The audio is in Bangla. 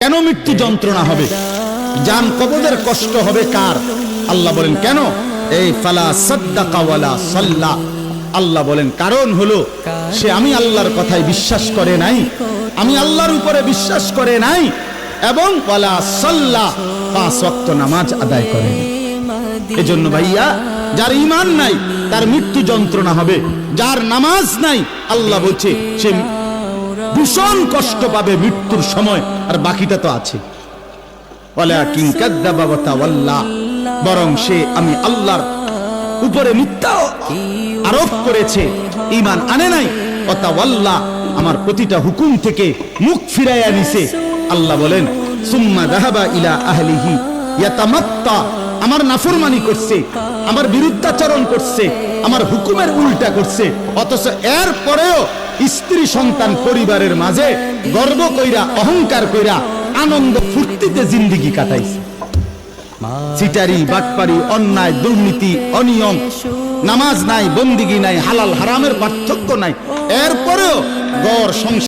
কেন মৃত্যু যন্ত্রণা হবে, জান কবজের কষ্ট হবে কার? আল্লাহ বলেন কেন? এই ফালা সাদ্দাকা ওয়ালা সাল্লা, আল্লাহ বলেন কারণ হলো সে আমি আল্লাহর কথায় বিশ্বাস করে নাই, আমি আল্লাহর উপরে বিশ্বাস করে নাই, এবং ওয়ালা সাল্লা, 5 ওয়াক্ত নামাজ আদায় করে নাই। এজন্য ভাইয়া, যার ঈমান নাই তার মৃত্যু যন্ত্রণা হবে, যার নামাজ নাই আল্লাহ বলছে সে ভীষণ কষ্ট পাবে মৃত্যুর সময়। আর বাকিটা তো আছে, ওয়ালাকিন কাযযাবা ওয়া তাওয়াল্লা, বরং সে আমি আল্লাহর উপরে মিথ্যা আরোপ করেছে, ঈমান আনে নাই, ওয়া তাওয়াল্লা, আমার প্রতিটা হুকুম থেকে মুখ ফিরাইয়া নিছে। আল্লাহ বলেন সুম্মা যাহাবা ইলা আহলিহি ইয়াতামাত্তা, আমার নাফরমানি করছে, আমার বিরুদ্ধাচরণ করছে, আমার হুকুমের উল্টা করছে, অথচ এর পরেও স্ত্রী সন্তান পরিবারের মাঝে গর্ব কইরা অহংকার কইরা আনন্দ ফুর্তিতে জিন্দেগি কাটাইছে। চিটারি বাটপারি, অন্যায় দুর্নীতি অনিয়ম, নামাজ নাই, বন্দিগি নাই, হালাল হারামের পার্থক্য নাই, এরপরেও গড় সংসার